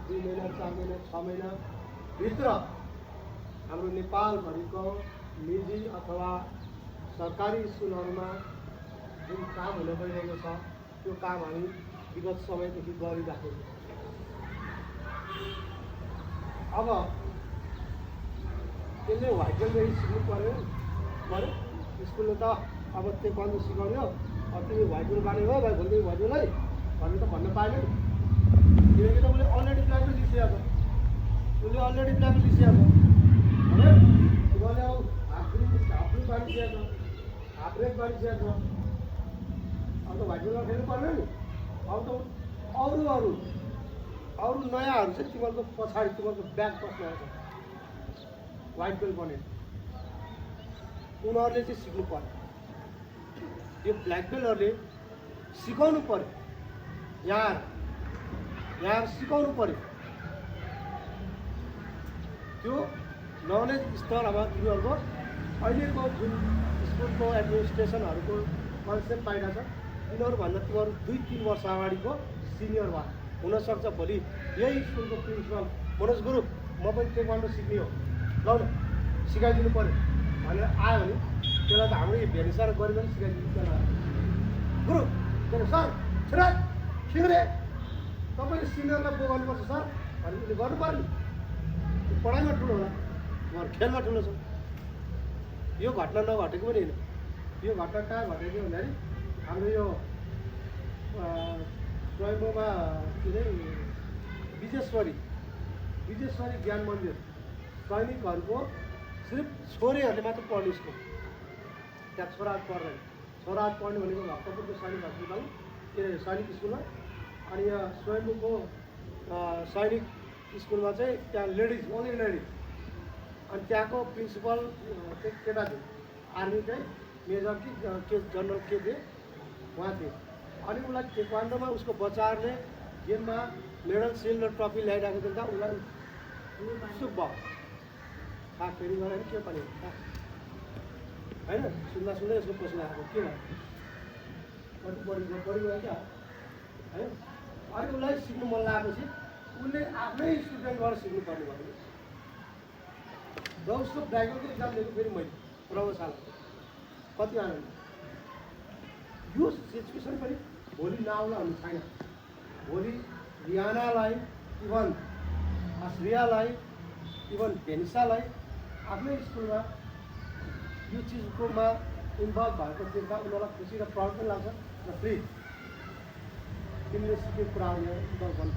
2 महिना 4 महिना 6 महिना भित्र हाम्रो नेपालभरिको निजी अथवा सरकारी स्कुलहरूमा जुन काम हुन गइरहेको छ त्यो काम हामी विगत समयदेखि गरिराखेको छौँ। अब त्यसले व्हाइट बेल्ट सिक्नु पर्यो स्कुलले त अब ताइक्वान्डो सिकाउने हो अब तिमी व्हाइट बेल्ट बाँड्ने हो भाइ भोलि व्हाइट बेल्ट है भनेर त भन्न पाएन नि किनकि त उसले अलरेडी ब्ल्याक बेल्ट लिइसकेको छ उसले अलरेडी ब्ल्याक बेल्ट लिइसकेको छ होइन उसले अब हाफ ब्लु बाँडिसकेको छ हाफ रेड बाँडिसकेको छ अब त व्हाइट बेल्टमा खेल्नु पर्दैन नि अब त अरू नयाँहरू चाहिँ तिमीहरूको पछाडि तिमीहरूको ब्याग बस्न आउँछ व्हाइट बेल्ट बने उनीहरूले चाहिँ सिक्नु पर्यो यो ब्ल्याक बेल्टहरूले सिकाउनु पर्यो यहाँ सिकाउनु पर्यो त्यो नलेज स्तरमा तिमीहरूको अहिलेको जुन स्कुलको एडमिनिस्ट्रेसनहरूको कन्सेप्ट पाइरहेको छ तिनीहरूभन्दा तिमीहरू 2-3 वर्ष अगाडिको सिनियर भयो हुनसक्छ भोलि यही स्कुलको प्रिन्सिपल मनोज गुरु म पनि ताइक्वान्डो सिक्ने हो ल न सिकाइदिनु पर्यो भनेर आयो भने त्यसलाई त हाम्रो यो भेनिसार गरेर पनि सिकाइदिनु त्यसलाई गुरु सर छोरा सिक्रे तपाईँले सिनियरलाई बोकाउनुपर्छ सर भने उसले गर्नु पर्यो नि पढाइमा ठुलो होला उहाँहरू खेलमा ठुलो छ यो घटना नघटेको पनि होइन यो घटना कहाँ घटेको भन्दाखेरि हाम्रो यो स्वयम्भूमा के अरे विजेश्वरी ज्ञान मन्दिर सैनिकहरूको सिर्फ छोरीहरूले मात्र पढ्ने स्कुल त्यहाँ छोराहरू पढ्दैन छोराहरू पढ्ने भनेको भक्तपुरको सैनिक हस्पिटल के अरे सैनिक स्कुलमा अनि यहाँ स्वयम्भूको सैनिक स्कुलमा चाहिँ त्यहाँ लेडिज ओन्ली लेडिज अनि त्यहाँको प्रिन्सिपल चाहिँ केटा थियो आर्मी चाहिँ मेजर कि के जनरल के थिए उहाँ थिए अनि उसलाई ताइक्वान्डोमा उसको बच्चाहरूले गेममा मेडल सिल्ड र ट्रफी ल्याइरहेको थियो त उसलाई सुब्ब फेरि गरेर के पनि होइन सुन्दा यसको पछि आएको के भयो बढी गयो क्या है अनि उसलाई सिक्नु मन लागेपछि उसले आफ्नै स्टुडेन्टबाट सिक्नु पर्ने भयो र उसको ड्राइभरको इक्जाम दिएको फेरि मैले प्रभावशाला कति आनन्द यो सिचुएसन पनि भोलि नआउला भन्ने छैन भोलि रियानालाई इभन श्रेयालाई इभन भेनिसालाई आफ्नै स्कुलमा यो चिजकोमा इन्भल्भ भएको देख्दा उनीहरूलाई खुसी र प्राउड पनि लाग्छ र फ्री तिमीले सिकेको कुराहरू इन्भल्भ गर्नु